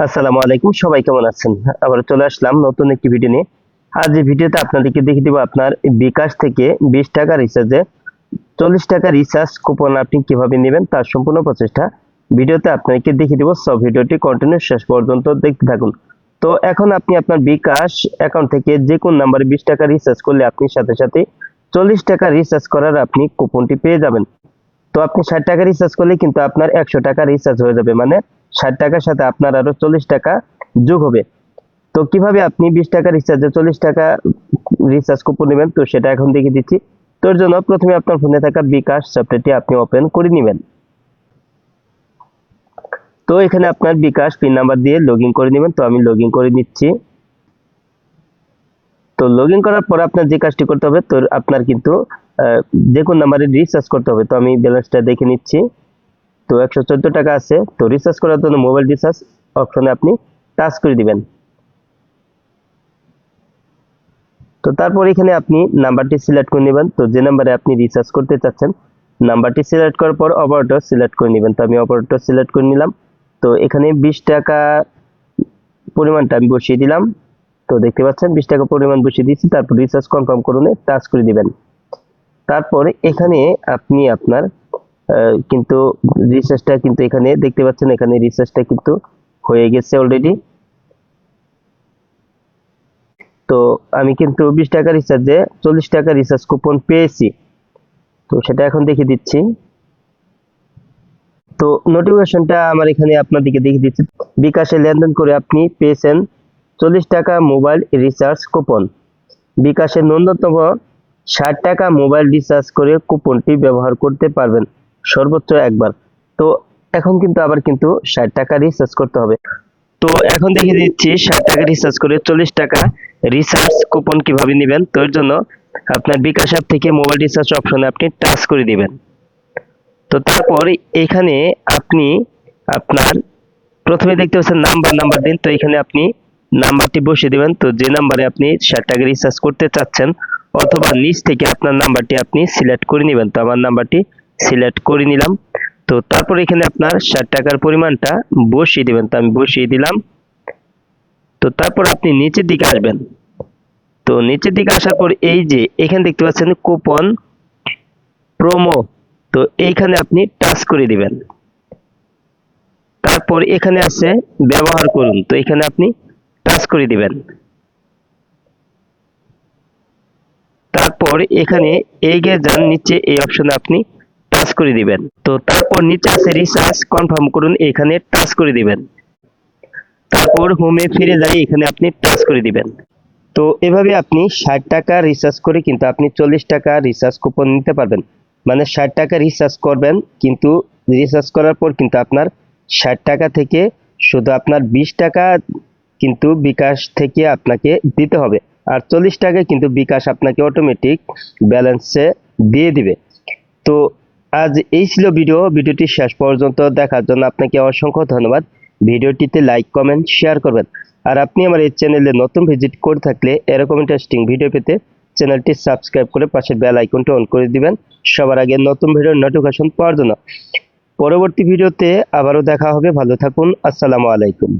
আসসালামু আলাইকুম, সবাই কেমন আছেন? আবার চলে আসলাম নতুন একটি ভিডিও নিয়ে। আজ এই ভিডিওতে আপনাদেরকে দেখিয়ে দিব আপনার বিকাশ থেকে 20 টাকা রিচার্জে 40 টাকা রিচার্জ কুপন আপনি কিভাবে নেবেন তার সম্পূর্ণ প্রচেষ্টা ভিডিওতে আপনাদেরকে দেখিয়ে দিব। সব ভিডিওটি কন্টিনিউ শেষ পর্যন্ত দেখতে থাকুন। তো এখন আপনি আপনার বিকাশ অ্যাকাউন্ট থেকে যে কোন নাম্বারে 20 টাকা রিচার্জ করলে আপনি সাথে সাথে 40 টাকা রিচার্জ করার আপনি কুপনটি পেয়ে যাবেন। তো আপনি 60 টাকা রিচার্জ করলে কিন্তু আপনার 100 টাকা রিচার্জ হয়ে যাবে, মানে 60 টাকার সাথে আপনার আরো 40 টাকা যোগ হবে। তো কিভাবে আপনি 20 টাকা রিচার্জে 40 টাকা রিচার্জ কুপন নেবেন তো সেটা এখন দেখিয়ে দিচ্ছি। তোর জন্য প্রথমে আপনার ফোনে থাকা বিকাশ সফটওয়্যারটি আপনি ওপেন করে নেবেন। তো এখানে আপনার বিকাশ পিন নাম্বার দিয়ে লগইন করে নেবেন। তো আমি লগইন করে নিচ্ছি। তো লগইন করার পর আপনার যে কাজটি করতে হবে, তো আপনার কিন্তু যে কোন নাম্বারে রিচার্জ করতে হবে। তো আমি ব্যালেন্সটা দেখে নিচ্ছি। তো 114 টাকা আছে। তো রিচার্জ করার জন্য মোবাইল রিচার্জ অপশনে আপনি টাচ করে দিবেন। তো তারপর এখানে আপনি নাম্বারটি সিলেক্ট করে নেবেন। তো যে নাম্বারে আপনি রিচার্জ করতে চাচ্ছেন নাম্বারটি সিলেক্ট করার পর অপারেটর সিলেক্ট করে নেবেন। তো আমি অপারেটর সিলেক্ট করে নিলাম। তো এখানে 20 টাকা পরিমাণটা আমি বসিয়ে দিলাম। তো দেখতে পাচ্ছেন 20 টাকা পরিমাণ বসিয়ে দিয়েছি। তারপর রিচার্জ কনফার্ম করুন টাচ করে দিবেন। তারপরে এখানে আপনি আপনার কিন্তু রিচার্জটা কিন্তু এখানে দেখতে পাচ্ছেন, এখানে রিচার্জটা কিন্তু হয়ে গেছে অলরেডি। তো আমি কিন্তু 20 টাকা রিচার্জে 40 টাকা রিচার্জ কুপন পেয়েছি। তো সেটা এখন দেখিয়ে দিচ্ছি। তো নোটিফিকেশনটা আমার এখানে আপনাদেরকে দেখিয়ে দিচ্ছি। বিকাশে লেনদেন করে আপনি পেয়েছেন 40 টাকা মোবাইল রিচার্জ কুপন। বিকাশে ন্যূনতম 60 টাকা মোবাইল রিচার্জ করে কুপনটি ব্যবহার করতে পারবেন সর্বোচ্চ একবার। তো এখন কিন্তু আবার কিন্তু 60 টাকা রিচার্জ করতে হবে। তো এখন দেখিয়ে দিচ্ছি 60 টাকা রিচার্জ করে 40 টাকা রিচার্জ কুপন কিভাবে নেবেন। তো এর জন্য আপনার বিকাশ অ্যাপ থেকে মোবাইল রিচার্জ অপশনে আপনি টাচ করে দিবেন। তো তারপর এখানে আপনি আপনার প্রথমে দেখতে পাচ্ছেন নাম্বার দিন। তো এখানে আপনি নাম্বারটি বসিয়ে দিবেন। তো যে নাম্বারে আপনি 60 টাকা রিচার্জ করতে চাচ্ছেন অথবা নিচ থেকে আপনার নাম্বারটি আপনি সিলেক্ট করে নেবেন। তো আমার নাম্বারটি সিলেক্ট করে নিলাম। তো তারপর এখানে আপনার 60 টাকার পরিমাণটা বসিয়ে দিবেন। তো আমি বসিয়ে দিলাম। তো তারপর আপনি নিচের দিকে আসবেন। তো নিচের দিকে আসার পর এই যে এখানে দেখতে পাচ্ছেন কুপন প্রোমো, তো এইখানে আপনি টাচ করে দিবেন। তারপর এখানে আছে ব্যবহার করুন, তো এখানে আপনি টাচ করে দিবেন। তারপর এখানে এগিয়ে যান, নিচে এই অপশনে আপনি টাচ করে দিবেন। তো তারপর নিচে আছে রিচার্জ কনফার্ম করুন, এখানে টাচ করে দিবেন। তারপর হোমে ফিরে যাই, এখানে আপনি টাচ করে দিবেন। তো এভাবে আপনি 60 টাকা রিচার্জ করে কিন্তু আপনি 40 টাকা রিচার্জ কুপন নিতে পারবেন। মানে 60 টাকা রিচার্জ করবেন, কিন্তু রিচার্জ করার পর কিন্তু আপনার 60 টাকা থেকে শুধু আপনার 20 টাকা কিন্তু বিকাশ থেকে আপনাকে দিতে হবে। আর 40 টাকা কিন্তু বিকাশ আপনাকে অটোমেটিক ব্যালেন্সে দিয়ে দিবে। তো আজ এই ছিল ভিডিওটি শেষ পর্যন্ত দেখার জন্য আপনাকে অসংখ্য ধন্যবাদ। ভিডিওটিতে লাইক কমেন্ট শেয়ার করবেন। আর আপনি আমার এই চ্যানেলে নতুন ভিজিট করে থাকলে এরকম ইন্টারেস্টিং ভিডিও পেতে চ্যানেলটি সাবস্ক্রাইব করে পাশের বেল আইকনটি অন করে দিবেন সবার আগে নতুন ভিডিওর নোটিফিকেশন পাওয়ার জন্য। পরবর্তী ভিডিওতে আবারও দেখা হবে। ভালো থাকুন। আসসালামু আলাইকুম।